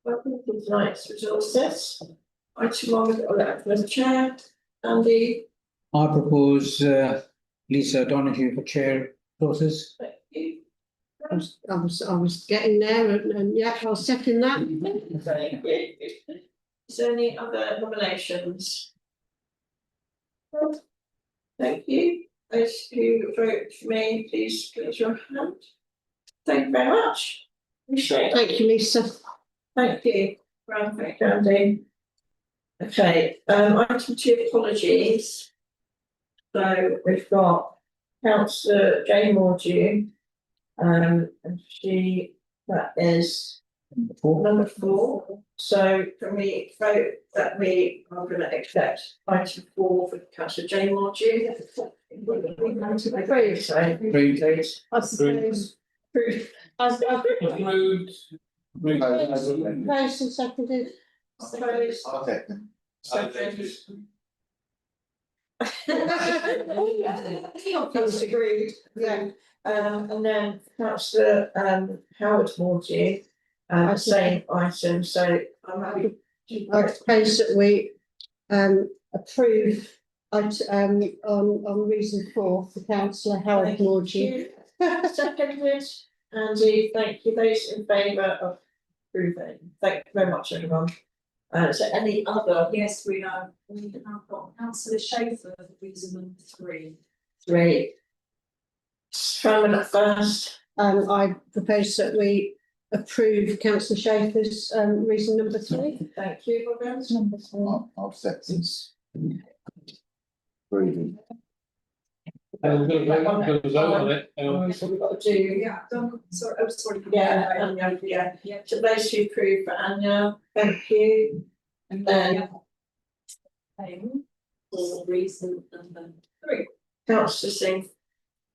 Welcome to tonight's resources. Item one, we've got elected as chair. Andy, I propose Lisa Donoghue for chair process. thank you. I was getting there, and yeah, I'll second that. Thank you. Is there any other nominations? Thank you. Those who vote for me, please raise your hand. Thank you very much. Appreciate it. Thank you, Lisa. Thank you. Grand, thank you, Andy. Okay, item two, apologies. So we've got Councillor Jane Mordew, and that is number 4. So can we vote that we are going to accept item 4 for Councillor Jane Mordew? Approved, sorry. Approved. I suppose. Approved. Proposed and seconded. Suppose. Okay. Agreed. Yeah. And then Councillor Howard Mordew, same item, so I'm happy. I propose that we approve on reason 4 for Councillor Howard Mordew. Seconded, Andy, thank you. Those in favour of approving, thank you very much, everyone. So any other? Yes, we have got councillor Schaefer for reason number 3. 3. Simon at first. I propose that we approve Councillor Schaefer's reason number 3. Thank you, Robin. Number 3. I'll second. Breathing. So we've got to do, Yeah, sorry, I'm sorry. yeah. So those who approve for Anya, thank you. And then for reason number 3. Councillor Singh,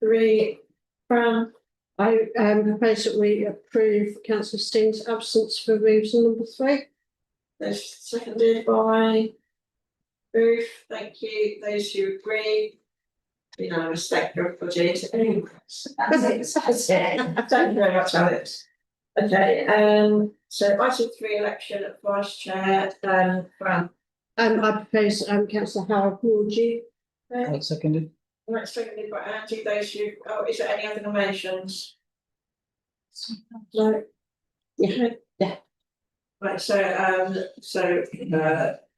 3. Fran, I propose that we approve Councillor Sting's absence for reason number 3. those seconded by Ruth, thank you. Those who agree, respect your budget. That's it. Thank you very much, Alex. Okay, so item 3, election of vice chair, Fran. I propose Councillor Howard Mordew. Seconded. Right, seconded by Andy. Those who, is there any other nominations? No. Yeah. Right, so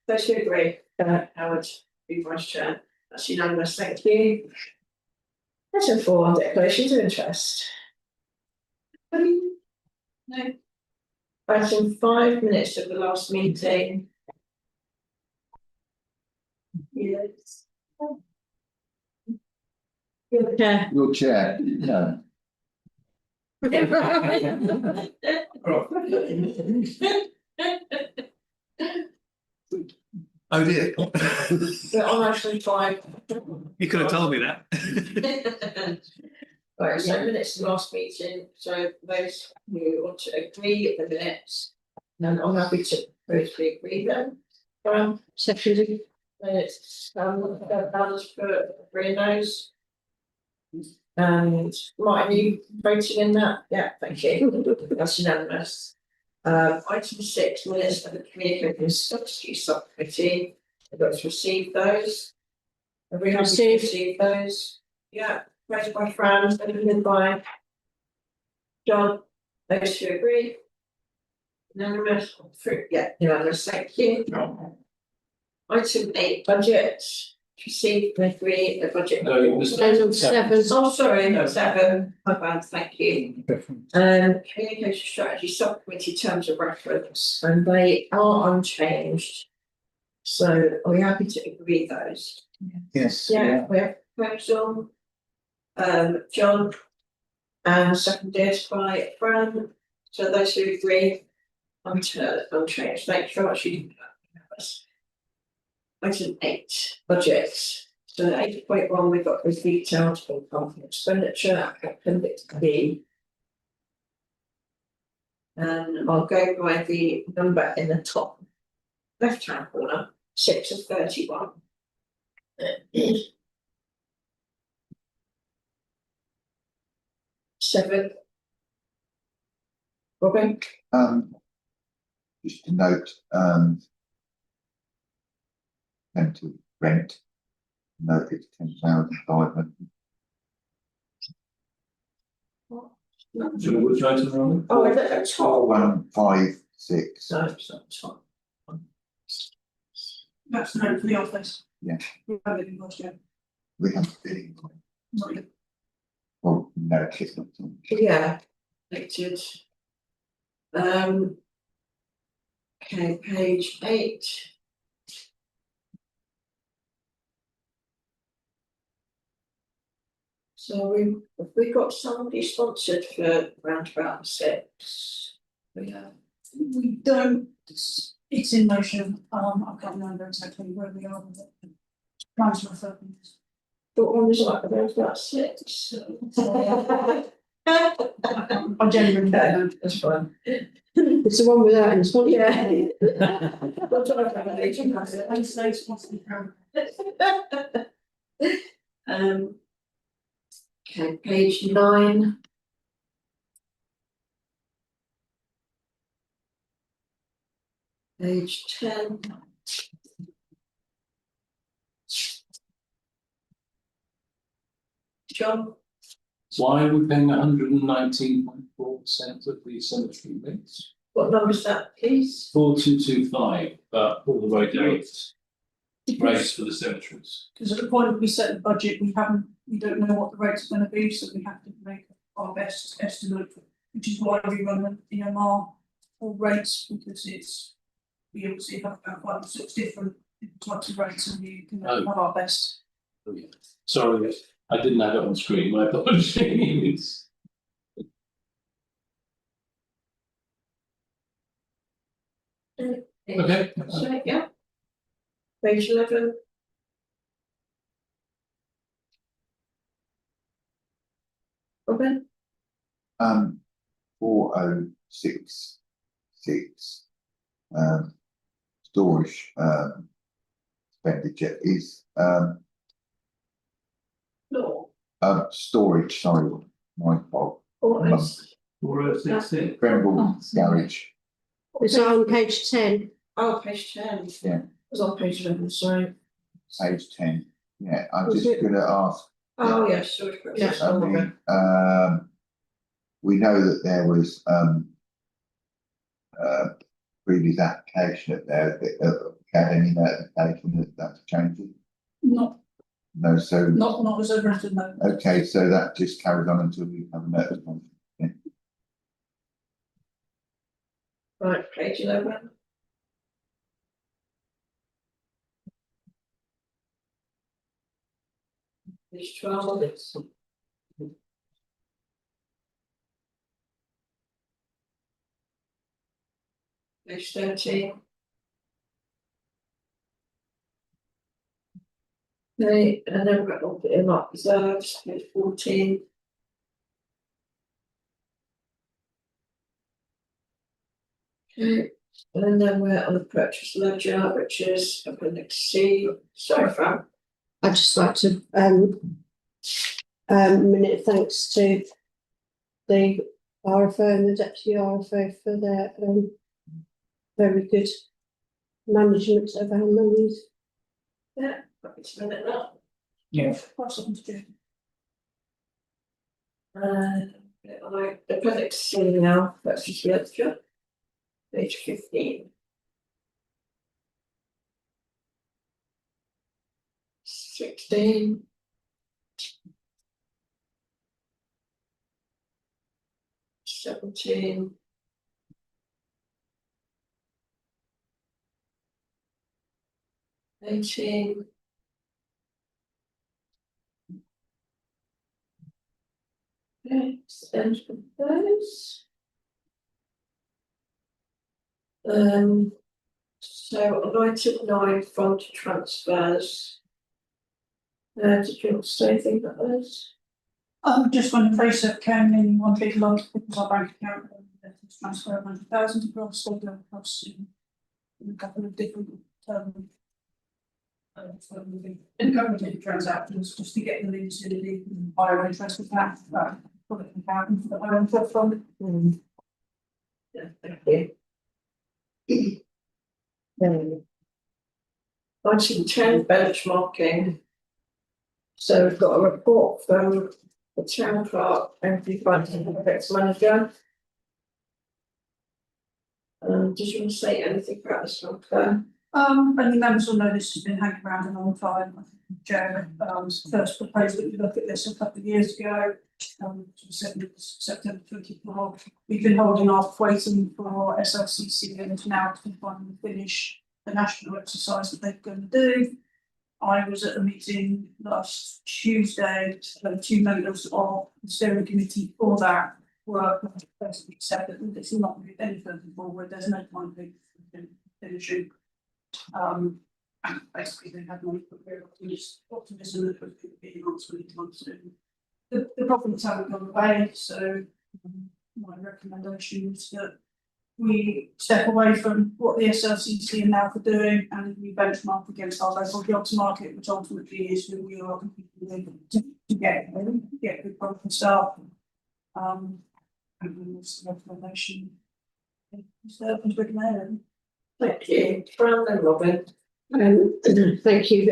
those who agree, Howard be vice chair. That's unanimous, thank you. Item 4, declarations of interest. No. Item 5, minutes of the last meeting. Yes. Yeah. Your chair, no. Oh dear. I'm actually 5. You could have told me that. Right, so minutes of the last meeting, so those who want to agree with the minutes, and I'm happy to totally agree them. Seconded. Minutes, balance for agreeing those. And Martin, you voting in that? Yeah, thank you. That's unanimous. Item 6, minutes of the communication substitute subcommittee. I've got to receive those. Have we happy to receive those? Yeah, raised by Fran, seconded by John. Those who agree? Unanimous? Yeah, unanimous, thank you. Item 8, budget. Receive and agree the budget. No, 7. Oh, sorry, 7. My bad, thank you. Communication strategy subcommittee terms of reference, and they are unchanged. So are we happy to agree those? Yes. Yeah, we have proposal. John, and seconded by Fran. So those who agree, unchanged. Thank you very much. Item 8, budget. So 8.1, we've got the detailed income and expenditure, appendix B. And I'll go by the number in the top left hand corner, 6 of 31. 7. Robin? just to note, rental rent, note it's 10,500. So which item are we? Oh, I don't know, top. 156. No, it's not top. That's the note for the office. Yeah. We have it in last year. We have bidding. Not yet. Well, no, it's not. Yeah, noted. Okay, page 8. So we got somebody sponsored for round about 6. Yeah. We don't, it's in motion, I can't remember exactly where we are with it. Plans to refer them. But one was like around about 6. So. I genuinely don't know. That's fine. It's the one without any sponsor. Yeah. And so it's possibly proud. Okay, page 9. Page 10. John, Why are we paying 119.4% of the cemetery rates? what number is that, please? 4225, all the road rates for the cemeteries. Because at the point we set the budget, we don't know what the rates are going to be, so we have to make our best estimate, which is why we run the EMR for rates, because we obviously have about 5 or 6 different types of rates, and we can have our best. Oh, yeah. Sorry, I didn't have it on screen, my apologies. Okay. So, yeah. Page 11. Robin? 4066, storage, expenditure is, No. storage, sorry, my fault. Or else. 4066. Grenville Garage, It's on page 10. Oh, page 10. Yeah. It was on page 11, sorry. page 10. Yeah, I'm Was just it? gonna ask, Oh, yeah, storage. Yeah. I mean, we know that there was, previous application up there, had any notification that that's changing? Not No, so, as a written note. okay, so that just carries on until we have a notification. Right, page 11. Page 12. Page 13. Okay, and then we've got all the earmark reserves, page 14. Okay, and then we're on the purchase ledger, which is appendix C. Sorry, Fran. I'd just like to minute thanks to the RFO and the deputy RFO for their very good management of our monies. Yeah, happy to minute that. Yeah. Pass on to Jim. Appendix C now, purchase ledger. Page 15. 16. 17. 18. End of those. So on item 9, fund transfers. Did you want to say anything about those? Just when the process came in one big lump, because our bank account transfer 100,000 across, so they'll cost in a couple of different in a couple of different transactions, just to get them into the higher interest account, public account for the higher interest fund. Yeah, thank you. Item 10, benchmarking. So we've got a report from the town clerk and the finance and effects manager. Did you want to say anything about this one, Claire? Only members will know this has been hanging around a long time. I think Jeremy, first proposed that we look at this a couple of years ago. September 24. We've been holding off waiting for SLCC and now to finally finish the national exercise that they're going to do. I was at a meeting last Tuesday, two members of the steering committee for that were basically said that it's not moved any further forward, there's no point in finishing. And basically they had no optimism that it would be answered anytime soon. The problems haven't gone away, so my recommendation is that we step away from what the SLCC are now for doing and we benchmark against our local jobs market, which ultimately is who we are competing with to get good quality staff. And this recommendation is recommended. Thank you. Fran and Robin. Thank you,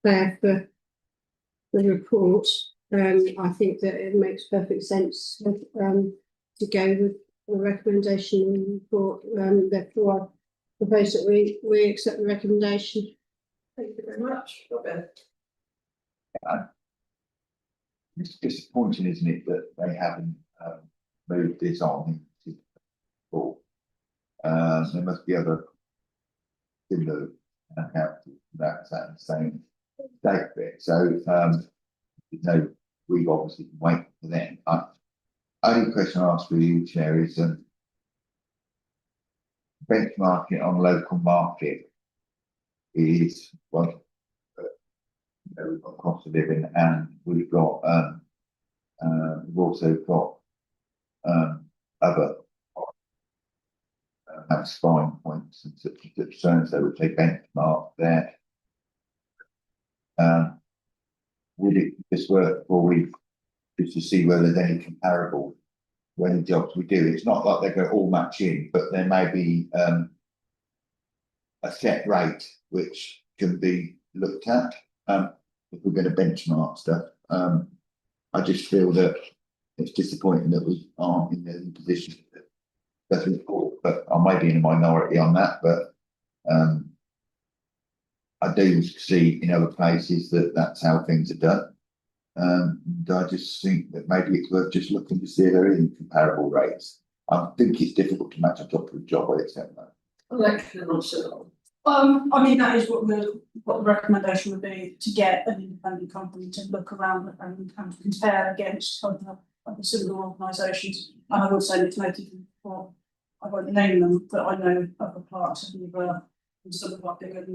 Claire, for the report. I think that it makes perfect sense to go with the recommendation in the report. Therefore, I propose that we accept the recommendation. Thank you very much, Robin. It's disappointing, isn't it, that they haven't moved this on into full. There must be other similar councils that's at the same state bit. So you know, we've obviously been waiting for them. Only question I ask for you, Chair, is benchmarking on local market is well, we've got cost of living and we've got we've also got other have spine points and such concerns that would take benchmark there. Would it just work for we just to see whether there's any comparable when the jobs we do? It's not like they're going to all match in, but there may be a set rate which can be looked at if we're going to benchmark stuff. I just feel that it's disappointing that we aren't in the position that we thought, but I may be in a minority on that, but I do see in other places that that's how things are done. And I just think that maybe it's worth just looking to see if there are any comparable rates. I think it's difficult to match a job to a job, I accept that. I mean, that is what the recommendation would be, to get an independent company to look around and compare against other similar organisations. And I will say it's noted before, I won't name them, but I know other parts of the some of our bigger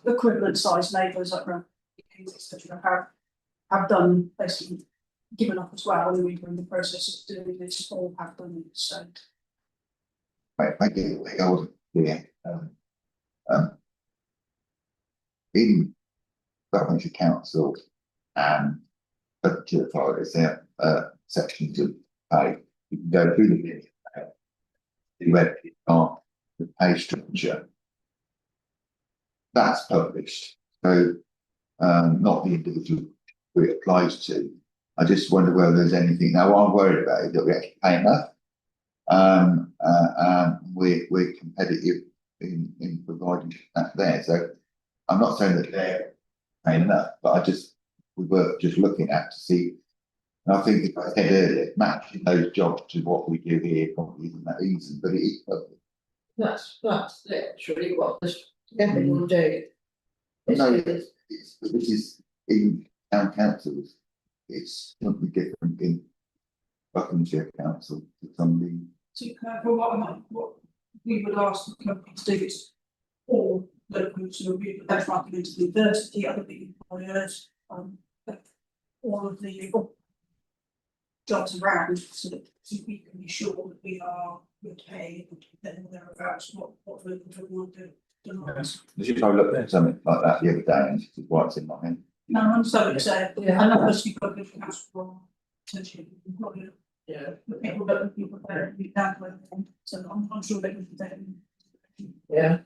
equivalent size neighbours like around etc. have done basically given up as well, and we were in the process of doing this or have done it. So Thank you. I wasn't clear. In government council and budgetary authorities, there are sections of pay. You can go through the pay structure. That's published, so not the individual who it applies to. I just wonder whether there's anything. Now, what I'm worried about is that we actually pay enough. We're competitive in providing that there. So I'm not saying that they're paying enough, but we were just looking at to see. And I think, if I said earlier, matching those jobs to what we do here probably isn't that easy, but it is public. That's literally what this will do. No, this is in town councils. It's something different in Buckinghamshire Council to something. what we would ask the company to do is all local to review the benchmarking into the university, other big employers, all of the jobs around, so that we can be sure that we are paying and thereabouts what local we want to do. Just I looked at something like that the other day, and this is why it's in my head. No, I'm sorry, so I'm not supposed to be public council potentially employer. Yeah. But people don't people there be down with them, so I'm sure they would be there. Yeah.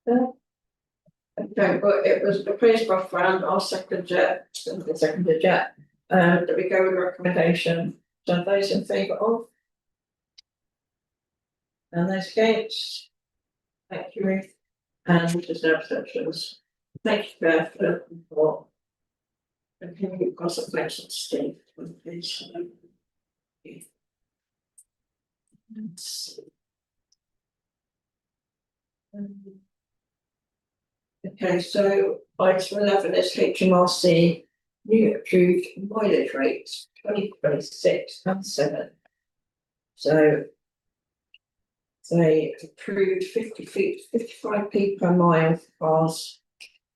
Okay, but it was proposed by Fran, I'll second it, seconded it, that we go with recommendation, so those in favour of? And those against? Thank you, Ruth, and there's no abstentions. Thank you, Beth, for the report. Okay, we've got some questions, Steve, please. Let's see. Okay, so item 11 is HMRC new approved mileage rates 2026 and 7. So they approved 55p per mile for cars.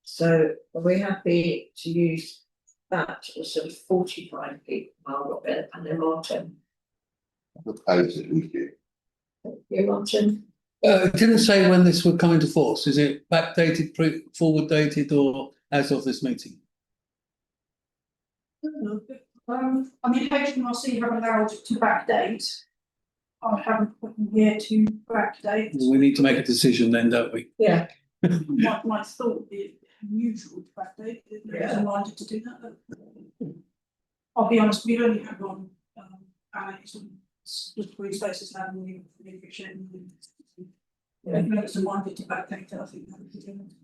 So are we happy to use that instead of 45p per mile, Robin, and then Martin? Propose that we do. Thank you, Martin. It didn't say when this would come into force. Is it backdated, forward dated, or as of this meeting? I mean, HMRC have allowed to backdate. I haven't put in here to backdate. We need to make a decision then, don't we? Yeah, My thought would be unusual to backdate, if there's a minded to do that, but I'll be honest, we've only had one, Alex, and just three spaces now, and we appreciate it. Yeah. If there's a minded to backdate, I think that would be good.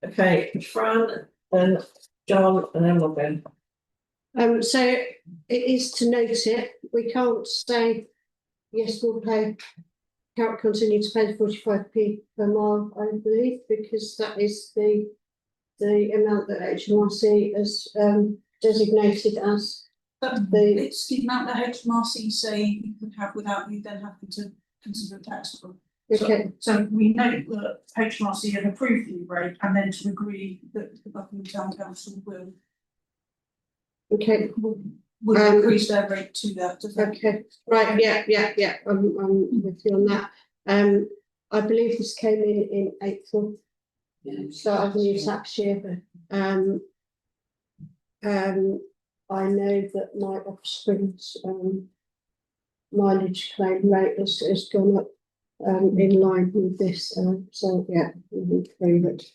okay, Fran, then John, and then Robin. So it is to note it, we can't say, yes, we'll pay, can't continue to pay 45p per mile, I believe, because that is the amount that HMRC has designated as It's the amount that HMRC say you could have without you then having to consider a tax for. okay. So we know that HMRC have approved the rate and then to agree that the Buckingham Town Council will Okay, increase their rate to that. okay, right, yeah, I'm with you on that. I believe this came in April, start of the new tax year. I know that my offspring's mileage claim rate has gone up in line with this, so yeah, we agree that.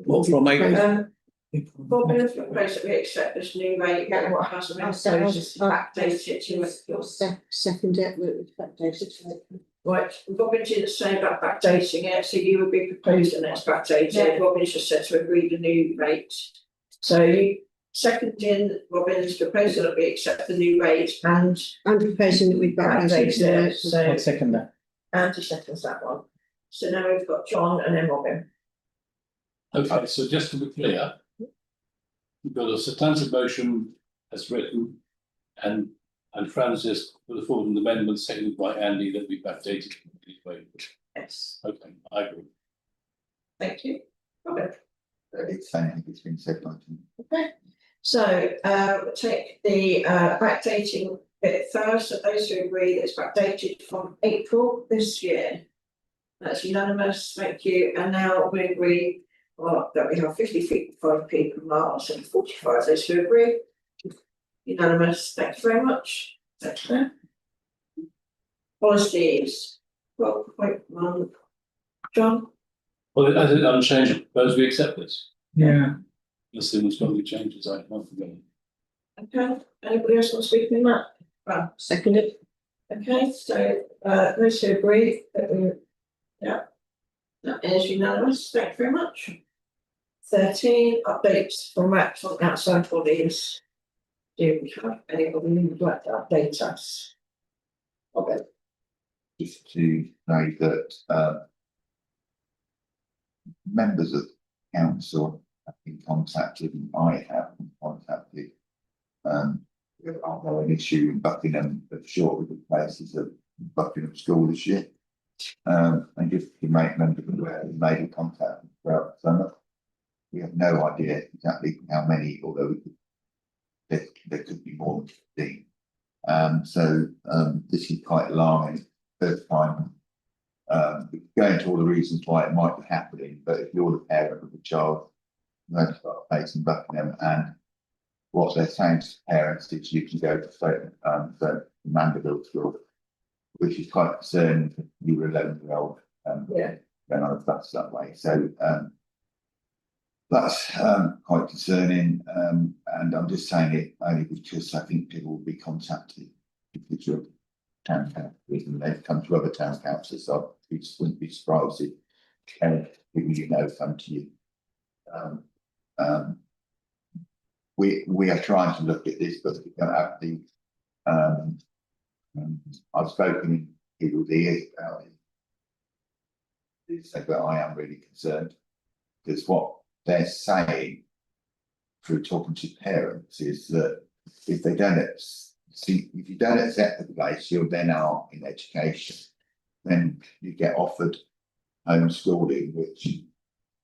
What from April? Robin has proposed that we accept this new rate, and what has been proposed is to backdate it to your Second it with backdated. right. Robin didn't say about backdating it, so you would be proposing it's backdated. Yeah. Robin's just said to agree the new rate. So you seconding Robin's proposal that we accept the new rate and I'm proposing that we backdate backdate it. it. So I'll second that. Andy seconds that one. So now we've got John and then Robin. Okay, so just to be clear, we've got a substantive motion as written, and Francis put forward an amendment seconded by Andy that we backdated. Yes. Okay, I agree. Thank you. Robin. It's saying it's been said by you. Okay, so we'll take the backdating bit first. So those who agree that it's backdated from April this year. That's unanimous, thank you. And now we agree that we have 55p per mile instead of 45. Those who agree. Unanimous, thank you very much. Thank you. Policies, 12.1. John? Well, as it unchanged, suppose we accept this. Yeah, Unless there was going to be changes, I can't forget. Okay, anybody else want to speak on that? Well, Second it. okay, so those who agree that we, yeah, that is unanimous, thank you very much. 13, updates from reps on outside bodies. Do we have anybody who would like to update us? Okay, Just to say that members of council have been contacted, and I have been contacted. With an issue in Buckingham of shortage of places of Buckingham School this year. And just to make members aware, we made a contact throughout the summer. We have no idea exactly how many, although there could be more than 15. So this is quite alarming. First time going into all the reasons why it might be happening, but if you're the parent of a child, you're going to start facing Buckingham, and what they're saying to parents is you can go to so Mandeville School, which is quite concerning for you were 11-year-old, Yeah. going on a bus that way. So, that's quite concerning, and I'm just saying it only because I think people will be contacted if it's your town council and they've come to other town councils. So I wouldn't be surprised if people you know come to you. We are trying to look at this, but we don't have the. I've spoken in people's ears about it. But I am really concerned because what they're saying through talking to parents is that if they don't if you don't accept the place, you're then out in education, then you get offered homeschooling, which,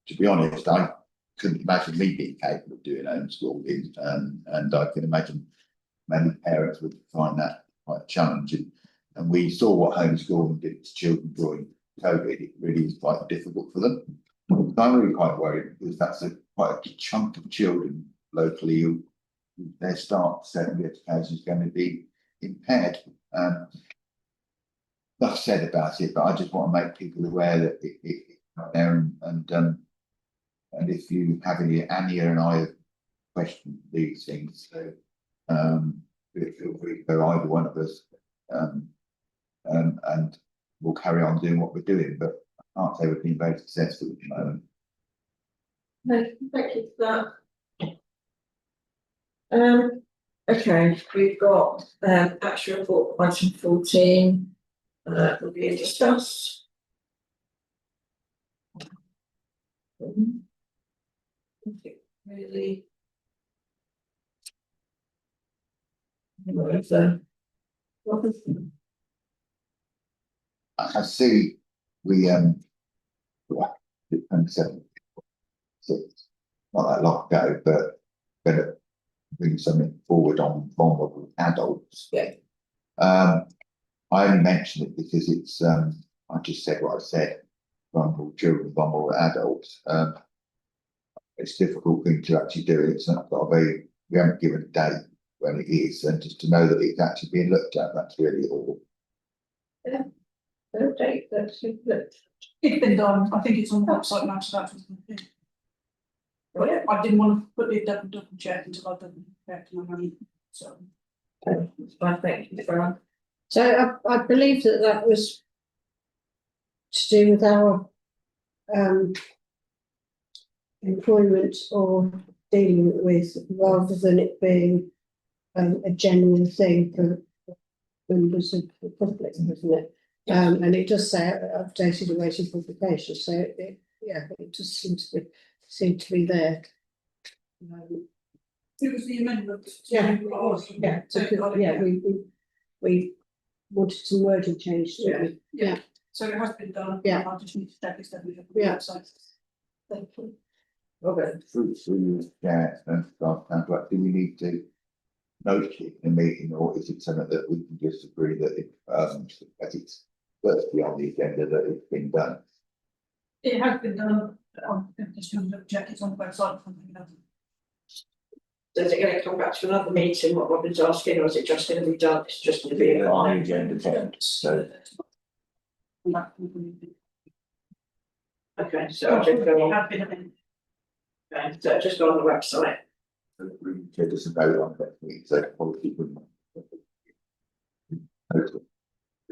to be honest, I couldn't imagine me being capable of doing homeschooling, and I can imagine many parents would find that quite challenging. And we saw what homeschooling did to children during COVID. It really was quite difficult for them. I'm really quite worried because that's quite a chunk of children locally who their start secondary education is going to be impaired. Enough said about it, but I just want to make people aware that it's out there, and if you have any, Anya and I have questioned these things, so feel free for either one of us, and we'll carry on doing what we're doing. But I can't say we've been very successful at the moment. No, thank you for that. Okay, we've got action report item 14 will be discussed. Really. I see we 27, not that long ago, but better bring something forward on vulnerable adults. Yeah. I only mention it because it's I just said what I said, vulnerable children, vulnerable adults. It's a difficult thing to actually do. It's not got a very, we haven't given a date when it is, and just to know that it's actually being looked at, that's really all. Yeah. No date, that's good. It's been done, I think it's on the website now, so that's. Oh, yeah. I didn't want to put it double check until I've done checked my money, so. I thank you for So I believe that was to do with our employment or dealing with, rather than it being a genuine thing for members of the public, isn't it? And it does say updated awaiting publication, so it just seems to be there. It was the amendment. Yeah, it was. Yeah, we wanted some wording changed, didn't we? Yeah. So it has been done. Yeah. I just need to check it's definitely on the Yeah. website. Thank you. Robert. Through and staff contract, do we need to note it in a meeting, or is it something that we can just agree that if as it's firstly on the agenda that it's been done? It has been done, I'm just going to check it's on the website. So is it going to come back to another meeting, what Robin's asking, or is it just going to be done? It's just going to be On the agenda, so okay, so I'll just go on. Have been amended. Okay, so just go on the website. we can just vote on that week, so policy wouldn't. We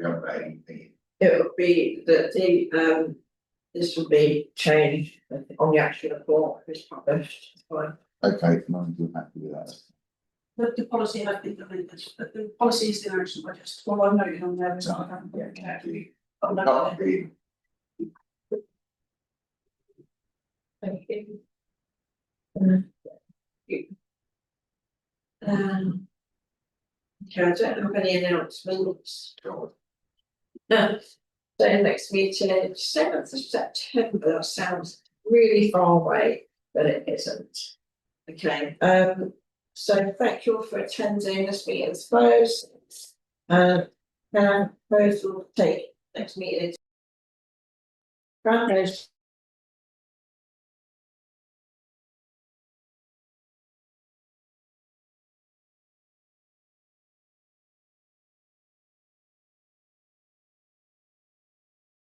haven't got anything. It would be that the this will be changed on the actual report if it's published. Fine. Okay, I'm happy with that. The policy has been amended, but the policy is in action, I just, all I've noted on there is I haven't been carefully. Not being Thank you. Okay, I don't have any announcements. So next meeting, 7th of September, that sounds really far away, but it isn't. Okay, so thank you all for attending. This meeting is closed. Now, both will take next meeting. Round